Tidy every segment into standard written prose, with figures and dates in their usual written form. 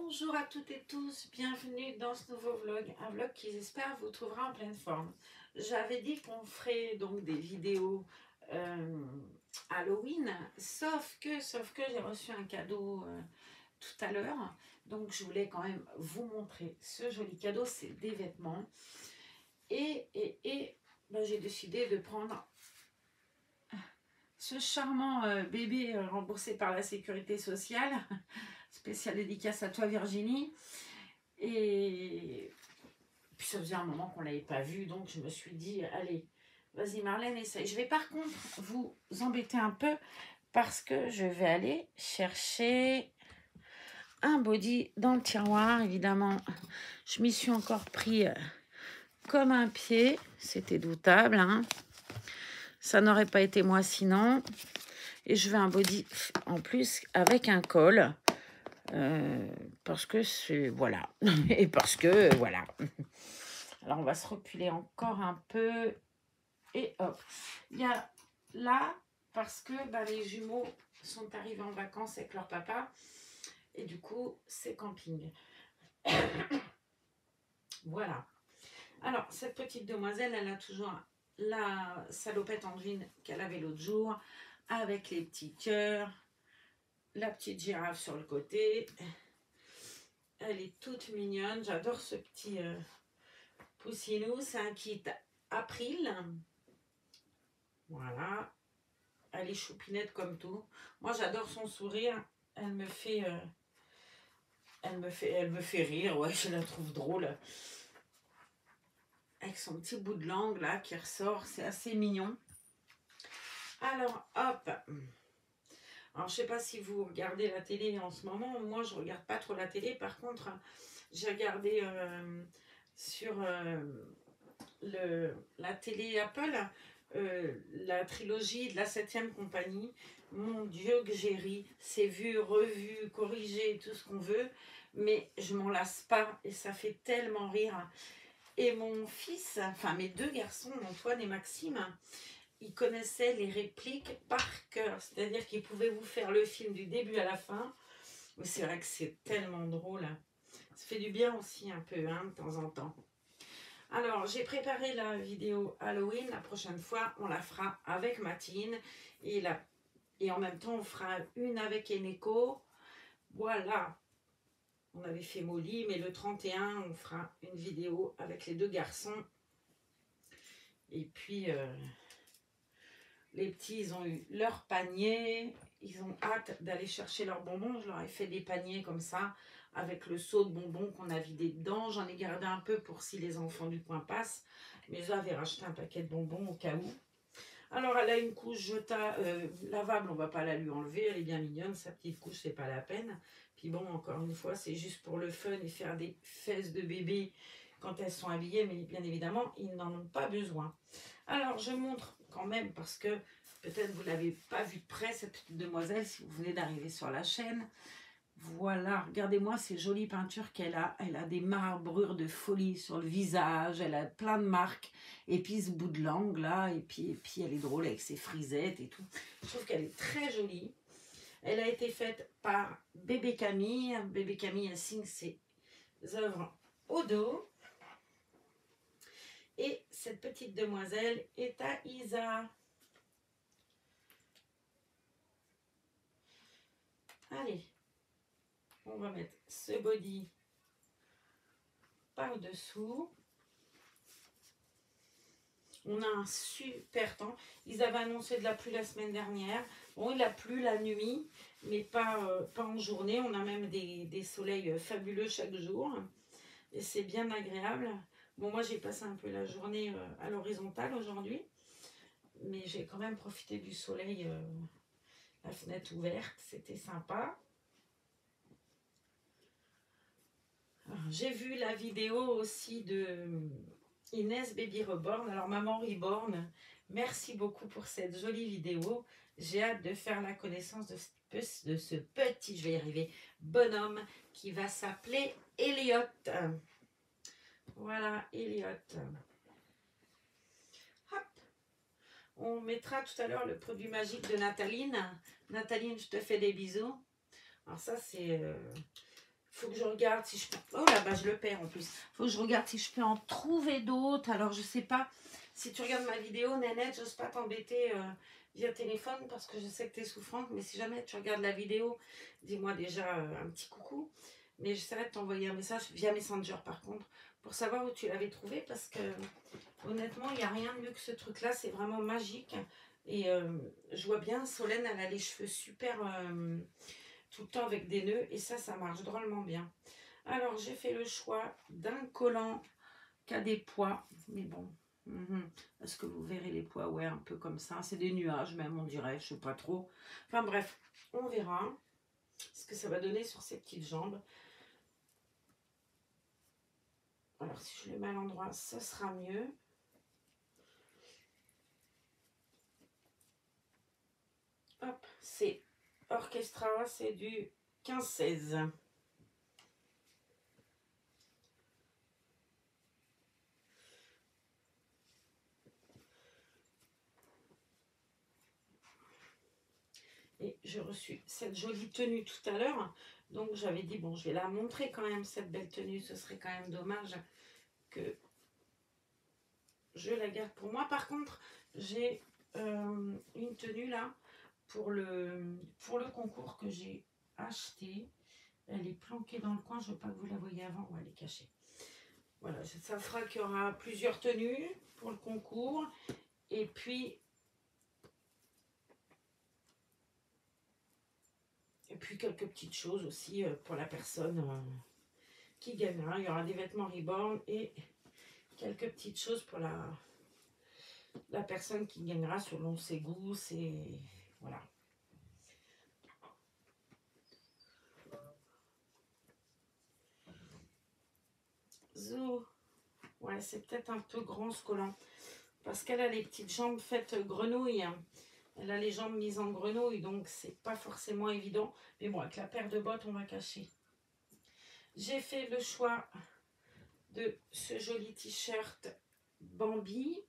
Bonjour à toutes et tous, bienvenue dans ce nouveau vlog, un vlog qui j'espère vous trouvera en pleine forme. J'avais dit qu'on ferait donc des vidéos Halloween, sauf que j'ai reçu un cadeau tout à l'heure, donc je voulais quand même vous montrer ce joli cadeau, c'est des vêtements. Ben, j'ai décidé de prendre ce charmant bébé remboursé par la sécurité sociale. Spéciale dédicace à toi Virginie. Et puis ça faisait un moment qu'on ne l'avait pas vu, donc je me suis dit, allez, vas-y Marlène, essaye. Je vais par contre vous embêter un peu parce que je vais aller chercher un body dans le tiroir. Évidemment, je m'y suis encore pris comme un pied. C'était doutable, hein. Ça n'aurait pas été moi sinon. Et je veux un body en plus avec un col. Parce que c'est... Voilà. Et parce que... Voilà. Alors, on va se reculer encore un peu. Et hop. Il y a là, parce que les jumeaux sont arrivés en vacances avec leur papa. Et du coup, c'est camping. Voilà. Alors, cette petite demoiselle, elle a toujours la salopette en jean qu'elle avait l'autre jour. Avec les petits cœurs. La petite girafe sur le côté. Elle est toute mignonne. J'adore ce petit poussinou. C'est un kit April. Voilà. Elle est choupinette comme tout. Moi, j'adore son sourire. Elle me fait rire. Ouais, je la trouve drôle. Avec son petit bout de langue là qui ressort. C'est assez mignon. Alors, hop. Alors, je sais pas si vous regardez la télé en ce moment. Moi, je regarde pas trop la télé. Par contre, j'ai regardé sur la télé Apple la trilogie de la 7e compagnie. Mon Dieu que j'ai ri. C'est vu, revu, corrigé, tout ce qu'on veut. Mais je m'en lasse pas et ça fait tellement rire. Et mon fils, enfin mes deux garçons, Antoine et Maxime, ils connaissaient les répliques par cœur. C'est-à-dire qu'ils pouvaient vous faire le film du début à la fin. Mais c'est vrai que c'est tellement drôle. Ça fait du bien aussi un peu, hein, de temps en temps. Alors, j'ai préparé la vidéo Halloween. La prochaine fois, on la fera avec Matine. Et en même temps, on fera une avec Eneko. Voilà. On avait fait Molly, mais le 31, on fera une vidéo avec les deux garçons. Et puis, les petits, ils ont eu leur panier. Ils ont hâte d'aller chercher leurs bonbons. Je leur ai fait des paniers comme ça, avec le seau de bonbons qu'on a vidé dedans. J'en ai gardé un peu pour si les enfants du coin passent. Mais j'avais racheté un paquet de bonbons au cas où. Alors, elle a une couche lavable, on ne va pas la lui enlever. Elle est bien mignonne, sa petite couche, c'est pas la peine. Puis bon, encore une fois, c'est juste pour le fun et faire des fesses de bébé quand elles sont habillées. Mais bien évidemment, ils n'en ont pas besoin. Alors, je montre quand même, parce que peut-être vous ne l'avez pas vue de près, cette petite demoiselle, si vous venez d'arriver sur la chaîne. Voilà, regardez-moi ces jolies peintures qu'elle a. Elle a des marbrures de folie sur le visage, elle a plein de marques. Et puis ce bout de langue là, et puis elle est drôle avec ses frisettes et tout. Je trouve qu'elle est très jolie. Elle a été faite par Bébé Camille. Bébé Camille signe ses œuvres au dos. Et cette petite demoiselle est à Isa. Allez, on va mettre ce body par-dessous. On a un super temps. Ils avaient annoncé de la pluie la semaine dernière. Bon, il a plu la nuit, mais pas en journée. On a même des soleils fabuleux chaque jour. Et c'est bien agréable. Bon, moi, j'ai passé un peu la journée à l'horizontale aujourd'hui. Mais j'ai quand même profité du soleil, la fenêtre ouverte. C'était sympa. J'ai vu la vidéo aussi de Inès Baby Reborn. Alors, Maman Reborn, merci beaucoup pour cette jolie vidéo. J'ai hâte de faire la connaissance de ce petit, je vais y arriver, bonhomme qui va s'appeler Elliot. Voilà, Elliot. Hop. On mettra tout à l'heure le produit magique de Nathaline. Nathaline, je te fais des bisous. Alors ça, c'est faut que je regarde si je peux... Oh là-bas, je le perds en plus. Faut que je regarde si je peux en trouver d'autres. Alors, je sais pas. Si tu regardes ma vidéo, Nénette, j'ose pas t'embêter via téléphone parce que je sais que tu es souffrante. Mais si jamais tu regardes la vidéo, dis-moi déjà un petit coucou. Mais j'essaierai de t'envoyer un message via Messenger par contre pour savoir où tu l'avais trouvé parce que honnêtement, il n'y a rien de mieux que ce truc-là. C'est vraiment magique. Et je vois bien, Solène, elle a les cheveux super tout le temps avec des nœuds. Et ça marche drôlement bien. Alors, j'ai fait le choix d'un collant qui a des pois. Mais bon, est-ce que vous verrez les pois? Ouais, un peu comme ça. C'est des nuages même, on dirait. Je sais pas trop. Enfin bref, on verra ce que ça va donner sur ces petites jambes. Alors, si je le mets à l'endroit, ce sera mieux. Hop, c'est Orchestra, c'est du 15-16. Et j'ai reçu cette jolie tenue tout à l'heure. Donc j'avais dit, bon, je vais la montrer quand même, cette belle tenue. Ce serait quand même dommage que je la garde pour moi. Par contre, j'ai une tenue là pour le concours que j'ai acheté. Elle est planquée dans le coin. Je ne veux pas que vous la voyez avant. Ouais, elle est cachée. Voilà, ça fera qu'il y aura plusieurs tenues pour le concours. Et puis quelques petites choses aussi pour la personne qui gagnera. Il y aura des vêtements Reborn et quelques petites choses pour la personne qui gagnera selon ses goûts, voilà. Zo. Ouais, c'est peut-être un peu grand ce collant. Parce qu'elle a les petites jambes faites grenouille. Elle a les jambes mises en grenouille, donc c'est pas forcément évident. Mais bon, avec la paire de bottes, on va cacher. J'ai fait le choix de ce joli t-shirt Bambi.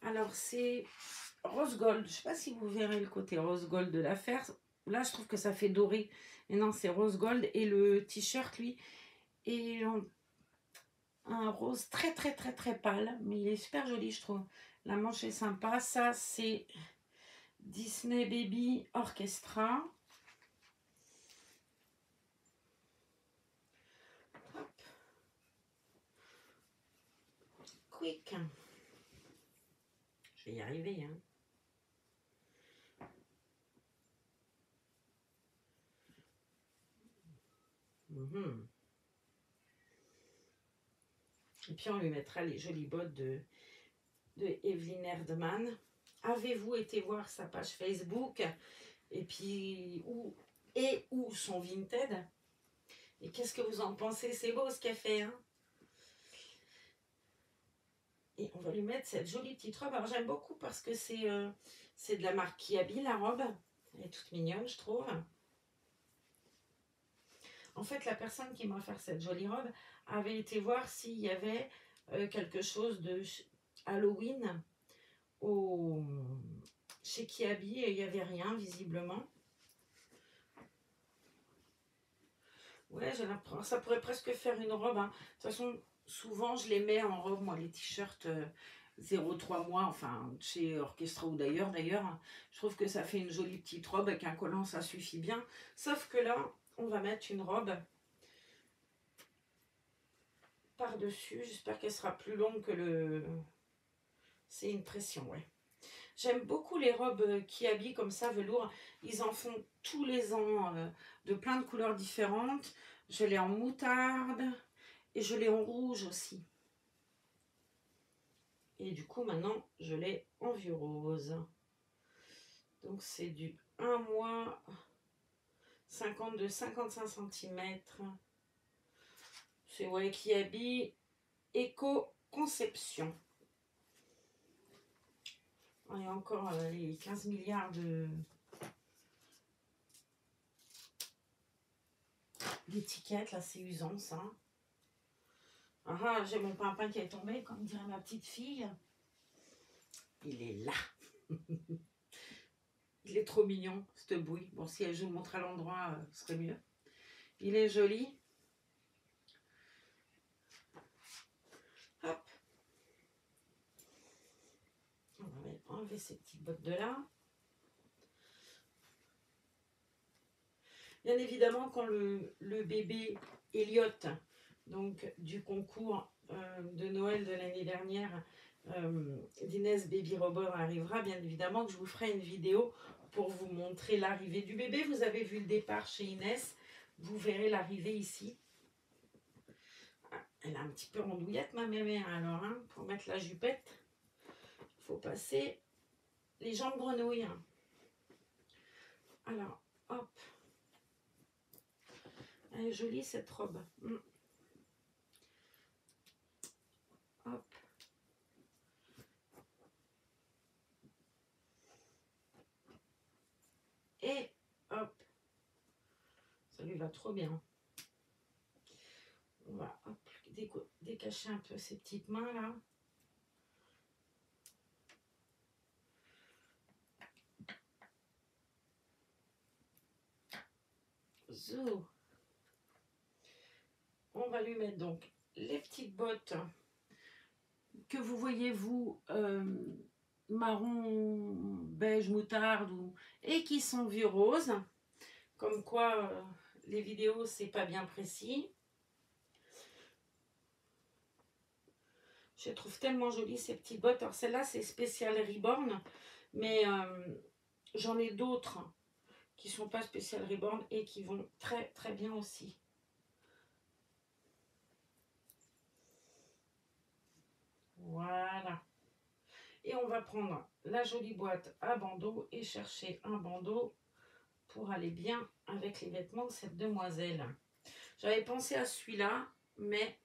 Alors, c'est rose gold. Je ne sais pas si vous verrez le côté rose gold de l'affaire. Là, je trouve que ça fait doré. Mais non, c'est rose gold. Et le t-shirt, lui, est un rose très, très, très, très pâle. Mais il est super joli, je trouve. La manche est sympa. Ça, c'est Disney Baby Orchestra. Hop. Quick. Je vais y arriver, hein. Et puis on lui mettra les jolies bottes de Evelyn Erdmann. Avez-vous été voir sa page Facebook? Et puis où son Vinted? Et qu'est-ce que vous en pensez? C'est beau ce qu'elle fait, hein? Et on va lui mettre cette jolie petite robe. Alors j'aime beaucoup parce que c'est de la marque Kiabi, la robe. Elle est toute mignonne, je trouve. En fait, la personne qui m'a offert cette jolie robe avait été voir s'il y avait quelque chose de Halloween chez Kiabi et il n'y avait rien visiblement. Ouais, j'ai l'impression ça pourrait presque faire une robe, hein. De toute façon, souvent je les mets en robe, moi, les t-shirts 0,3 mois, enfin chez Orchestra ou d'ailleurs. Je trouve que ça fait une jolie petite robe avec un collant, ça suffit bien. Sauf que là, on va mettre une robe par-dessus. J'espère qu'elle sera plus longue que le... C'est une pression, ouais. J'aime beaucoup les robes qui habillent comme ça, velours. Ils en font tous les ans de plein de couleurs différentes. Je l'ai en moutarde et je l'ai en rouge aussi. Et du coup, maintenant, je l'ai en vieux rose. Donc, c'est du 1 mois 52-55 cm. C'est ouais, qui habille éco-conception. Il y a encore les 15 milliards d'étiquettes. Là, c'est usant, ça. Ah, j'ai mon pimpin qui est tombé, comme dirait ma petite fille. Il est là. Il est trop mignon, cette bouille. Bon, si je vous montre à l'endroit, ce serait mieux. Il est joli. enlever ces petites bottes de là. Bien évidemment, quand le bébé Elliot, donc du concours de Noël de l'année dernière, d'Inès Baby Robot arrivera, bien évidemment que je vous ferai une vidéo pour vous montrer l'arrivée du bébé. Vous avez vu le départ chez Inès, vous verrez l'arrivée ici. Elle a un petit peu rondouillette ma mémé, alors hein, pour mettre la jupette, il faut passer les jambes grenouilles. Alors, hop. Elle est jolie cette robe. Hop. Et hop. Ça lui va trop bien. On va hop, décacher un peu ses petites mains là. Zou. On va lui mettre donc les petites bottes que vous voyez vous marron, beige, moutarde et qui sont vieux rose. Comme quoi les vidéos c'est pas bien précis. Je les trouve tellement jolies ces petites bottes. Alors celle-là c'est spécial Reborn, mais j'en ai d'autres qui sont pas spécial Reborn et qui vont très très bien aussi. Voilà. Et on va prendre la jolie boîte à bandeaux et chercher un bandeau pour aller bien avec les vêtements de cette demoiselle. J'avais pensé à celui-là, mais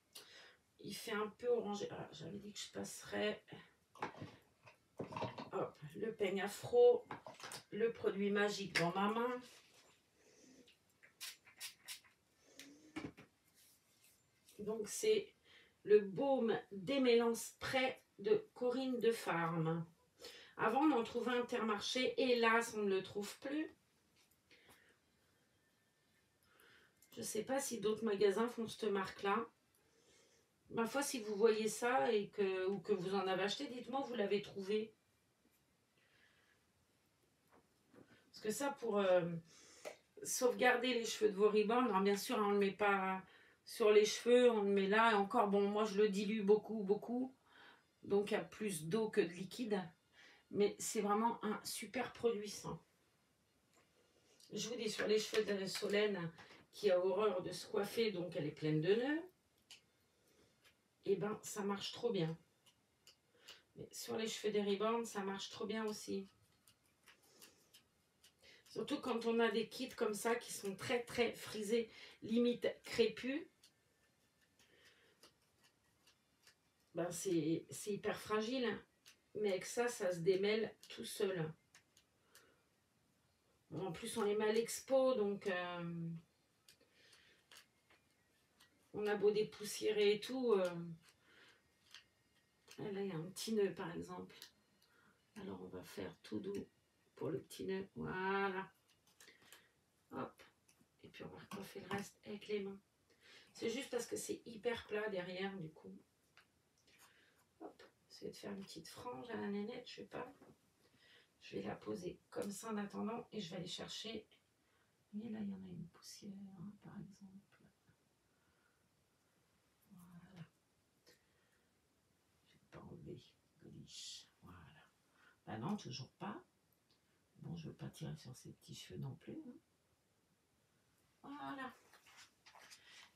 il fait un peu orangé. Ah, j'avais dit que je passerais hop, le peigne afro, le produit magique dans ma main. Donc c'est le baume démêlant spray de Corinne de Farm. Avant on en trouvait un Intermarché, hélas on ne le trouve plus. Je ne sais pas si d'autres magasins font cette marque-là. Ma foi, si vous voyez ça et ou que vous en avez acheté, dites-moi où vous l'avez trouvé. Parce que ça, pour sauvegarder les cheveux de vos Reborn, alors bien sûr, on ne le met pas sur les cheveux, on le met là. Et encore, bon, moi, je le dilue beaucoup, beaucoup. Donc, il y a plus d'eau que de liquide. Mais c'est vraiment un super produit, ça. Je vous dis, sur les cheveux de Solène, qui a horreur de se coiffer, donc elle est pleine de nœuds. Et ben ça marche trop bien. Mais sur les cheveux des Reborn, ça marche trop bien aussi. Surtout quand on a des kits comme ça qui sont très très frisés, limite crépus. Ben c'est hyper fragile. Mais avec ça, ça se démêle tout seul. En plus, on les met à l'expo, donc on a beau dépoussiérer et tout. Là, il y a un petit nœud, par exemple. Alors, on va faire tout doux pour le petit nœud. Voilà. Hop. Et puis, on va recoiffer le reste avec les mains. C'est juste parce que c'est hyper plat derrière, du coup. Hop. Essayer de faire une petite frange à la nénette, je sais pas. Je vais la poser comme ça en attendant et je vais aller chercher. Et là, il y en a une poussière, hein, par exemple. Voilà. Je vais pas enlever. Goliche. Voilà. Bah non, toujours pas. Bon, je ne veux pas tirer sur ses petits cheveux non plus. Hein. Voilà.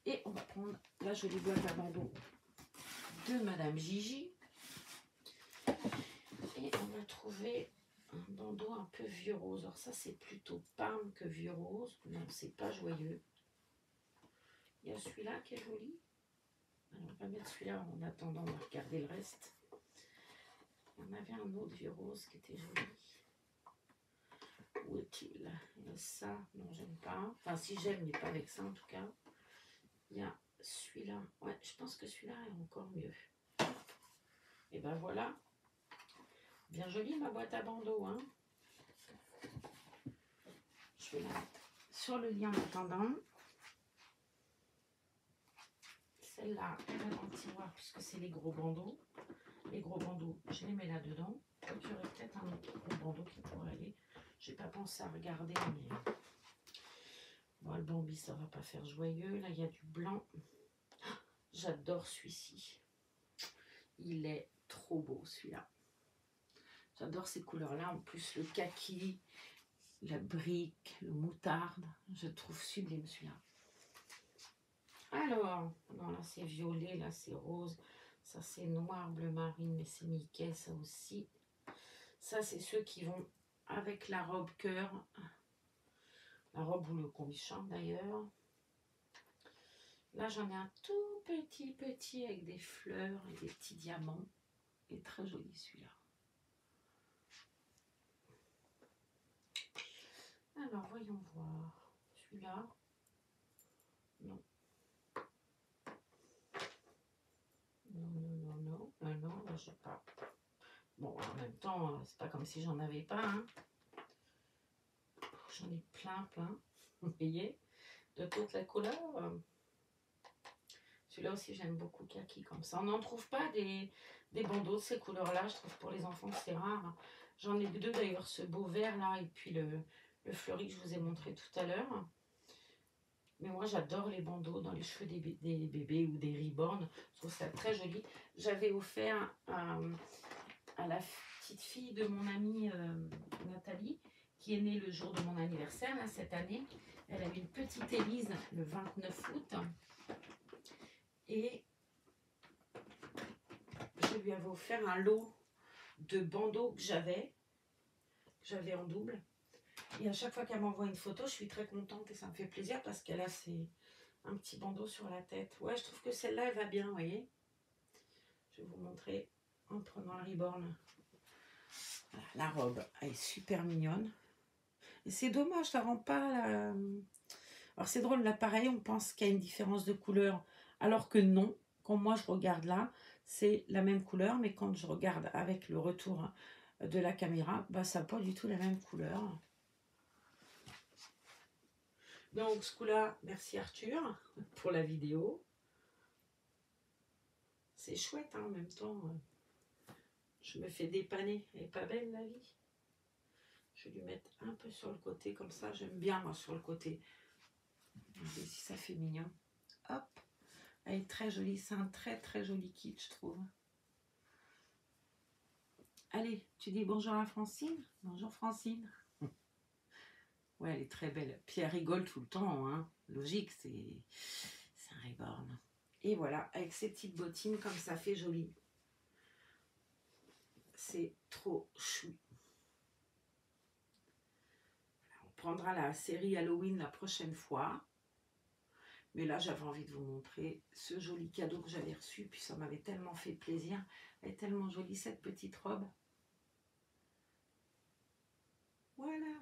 Et on va prendre la jolie boîte à bandeaux de Madame Gigi. Et on va trouver un bandeau un peu vieux rose. Alors ça, c'est plutôt Parme que vieux rose. Non, c'est pas joyeux. Il y a celui-là qui est joli. Alors, on va mettre celui-là en attendant, on va regarder le reste. Il y en avait un autre vieux rose qui était joli. Où est-il? Il y a ça, non, j'aime pas. Enfin, si j'aime, mais pas avec ça en tout cas. Il y a celui-là. Ouais, je pense que celui-là est encore mieux. Et ben voilà. Bien jolie ma boîte à bandeaux. Hein. Je vais la mettre sur le lien en attendant. celle-là, elle va dans le tiroir puisque c'est les gros bandeaux. Les gros bandeaux, je les mets là-dedans. Il y aurait peut-être un autre gros bandeau qui pourrait aller. J'ai pas pensé à regarder, mais bon, le Bambi, ça va pas faire joyeux. Là, il y a du blanc. J'adore celui-ci. Il est trop beau, celui-là. J'adore ces couleurs-là. En plus, le kaki, la brique, le moutarde. Je trouve sublime, celui-là. Alors, non, là, c'est violet, là, c'est rose. Ça, c'est noir, bleu marine, mais c'est Mickey, ça aussi. Ça, c'est ceux qui vont avec la robe cœur. La robe ou le combi-chambre, d'ailleurs. Là, j'en ai un tout petit avec des fleurs et des petits diamants. Il est très joli, celui-là. Alors, voyons voir. Celui-là, non. Non, là, je sais pas. Bon, en même temps, c'est pas comme si j'en avais pas, hein. J'en ai plein. Vous voyez, de toutes les couleurs. Celui-là aussi, j'aime beaucoup kaki comme ça. On n'en trouve pas des bandeaux de ces couleurs-là. Je trouve pour les enfants, c'est rare. J'en ai deux d'ailleurs, ce beau vert là et puis le fleuri que je vous ai montré tout à l'heure. Mais moi, j'adore les bandeaux dans les cheveux des bébés ou des ribornes. Je trouve ça très joli. J'avais offert à la petite fille de mon amie Nathalie, qui est née le jour de mon anniversaire, là, cette année. Elle a eu une petite Élise le 29 août. Et je lui avais offert un lot de bandeaux que j'avais en double. Et à chaque fois qu'elle m'envoie une photo, je suis très contente et ça me fait plaisir parce qu'elle a un petit bandeau sur la tête. Ouais, je trouve que celle-là, elle va bien, vous voyez. Je vais vous montrer en prenant le riborne. Voilà, la robe, elle est super mignonne. Et c'est dommage, ça rend pas la... Alors c'est drôle, là pareil, on pense qu'il y a une différence de couleur, alors que non. Quand moi je regarde là, c'est la même couleur, mais quand je regarde avec le retour de la caméra, bah, ça n'a pas du tout la même couleur. Donc ce coup-là, merci Arthur pour la vidéo. C'est chouette, hein, en même temps. Je me fais dépanner. Elle n'est pas belle la vie. Je vais lui mettre un peu sur le côté, comme ça. J'aime bien moi sur le côté. Regardez si ça fait mignon. Hop. Elle est très jolie. C'est un très joli kit, je trouve. Allez, tu dis bonjour à Francine. Bonjour Francine. Ouais, elle est très belle. Puis elle rigole tout le temps, hein. Logique, c'est un reborn. Et voilà, avec ces petites bottines, comme ça fait joli. C'est trop chou. On prendra la série Halloween la prochaine fois. Mais là, j'avais envie de vous montrer ce joli cadeau que j'avais reçu. Puis ça m'avait tellement fait plaisir. Elle est tellement jolie, cette petite robe. Voilà.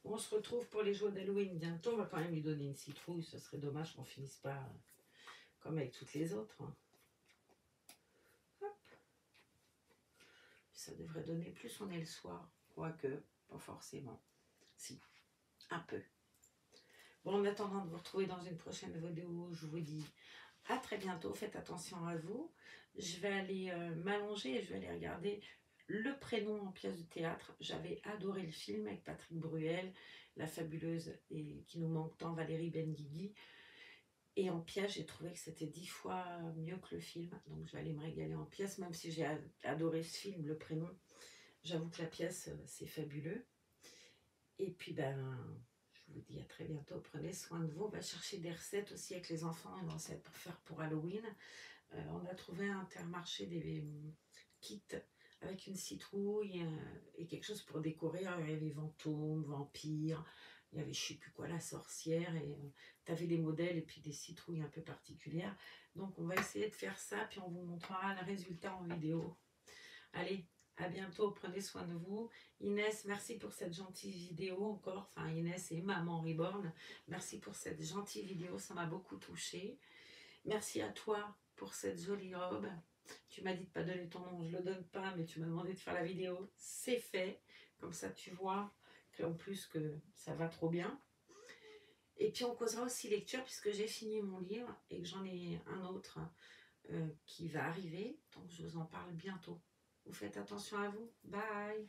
On se retrouve pour les jours d'Halloween bientôt. On va quand même lui donner une citrouille. Ce serait dommage qu'on finisse pas comme avec toutes les autres. Hop. Ça devrait donner plus. On est le soir. Quoique, pas forcément. Si, un peu. Bon, en attendant de vous retrouver dans une prochaine vidéo, je vous dis à très bientôt. Faites attention à vous. Je vais aller m'allonger et je vais aller regarder Le Prénom en pièce de théâtre. J'avais adoré le film avec Patrick Bruel, la fabuleuse et qui nous manque tant Valérie Benguigui. Et en pièce, j'ai trouvé que c'était 10 fois mieux que le film. Donc je vais aller me régaler en pièce, même si j'ai adoré ce film, Le Prénom. J'avoue que la pièce, c'est fabuleux. Et puis, je vous dis à très bientôt. Prenez soin de vous. On va chercher des recettes aussi avec les enfants, une recette pour faire pour Halloween. On a trouvé à Intermarché des kits avec une citrouille et quelque chose pour décorer. Alors, il y avait fantômes, vampires, il y avait je sais plus quoi, la sorcière. Et tu avais des modèles et puis des citrouilles un peu particulières. Donc on va essayer de faire ça, puis on vous montrera le résultat en vidéo. Allez, à bientôt, prenez soin de vous. Inès, merci pour cette gentille vidéo encore. Enfin, Inès et Maman Reborn, merci pour cette gentille vidéo, ça m'a beaucoup touchée. Merci à toi pour cette jolie robe. Tu m'as dit de ne pas donner ton nom, je ne le donne pas, mais tu m'as demandé de faire la vidéo. C'est fait. Comme ça, tu vois qu'en plus que ça va trop bien. Et puis on causera aussi lecture puisque j'ai fini mon livre et que j'en ai un autre qui va arriver. Donc je vous en parle bientôt. Vous faites attention à vous. Bye!